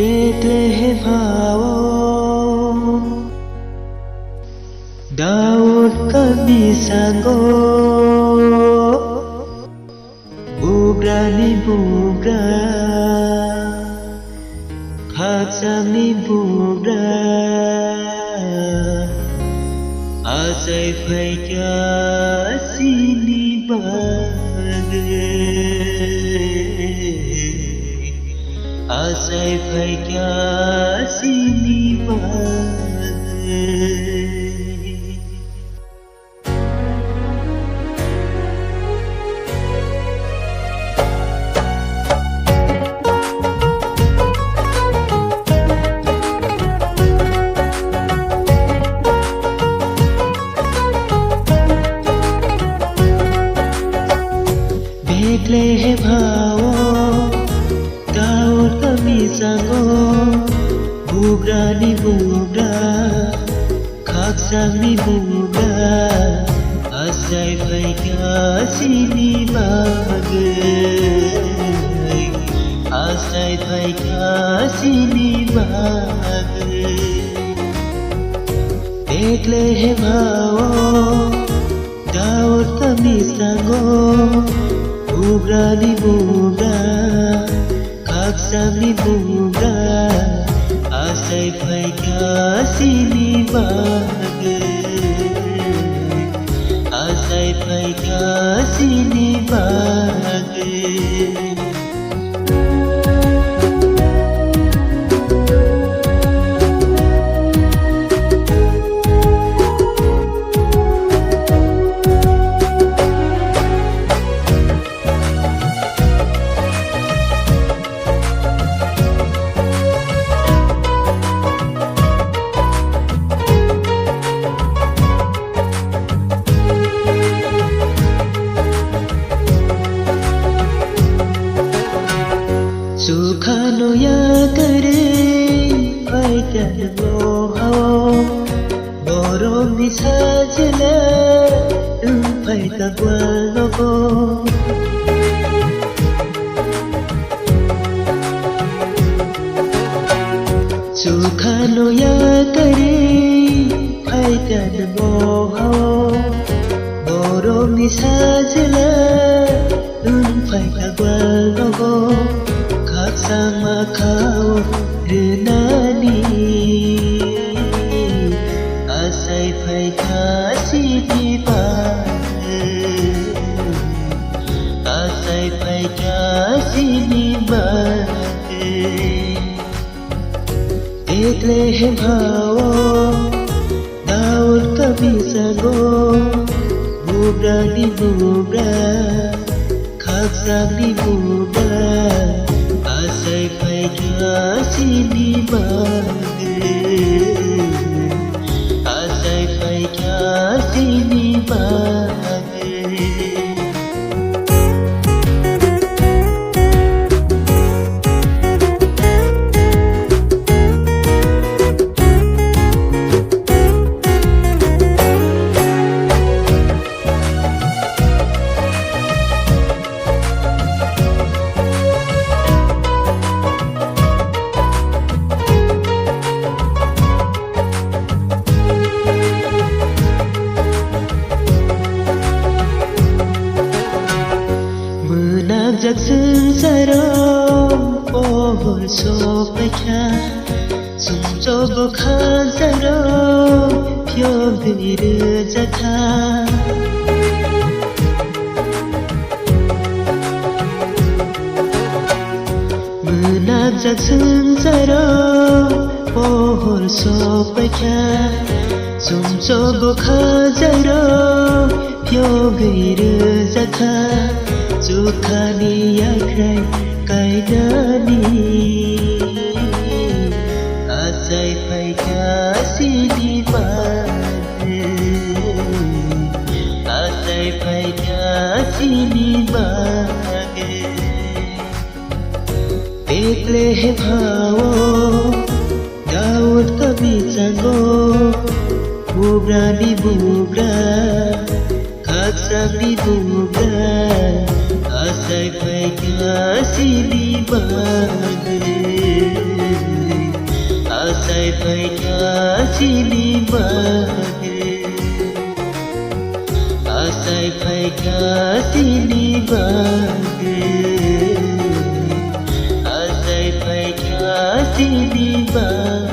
Betlehem Daud kami sanggup Bugra ni bugra Khaksam ni bugra Asai phai kya sini bage Asai phai kya sini bage Betlehem Daud kami sanggup Bugra ni bugra Khaksam ni bugra Asai phai kya sini bage Asai phai kya sini bage Betlehem Daud kami sanggup Bugra ni bugra Khaksam ni bugra Asai phai kya sini bage Asai phai kya sini bage Sukhano ya kare phai jadlo hao Borong ni sajla phai tagwal ko Sukhano ya kare phai jadlo hao Borong ni sajla phai tagwal ko Sama kau renani Asai phai kasih di bage Asai phai kasih di bage Betlehem Daud kami sanggup Bugra ni bugra Khaksam ni bugra Asai phai kya sini bage Asai phai kya sini bage Jak sengsara pohon sopekha Sumso bokhan saro pyo bhiru jakha Menak jak sengsara pohon sopekha Sumso bokhan saro pyo bhiru jakha Sukhani yakrai kaidani Asai phai kya sini bage Asai phai kya sini bage Betlehem Daud kami sanggup Bugra ni bugra Khaksam ni bugra Asai phai kya sini bage ফাইটা চিনি বাগে আশায় ফাইটা চিনি বাগে আশায় ফাইটা চিনি বাগে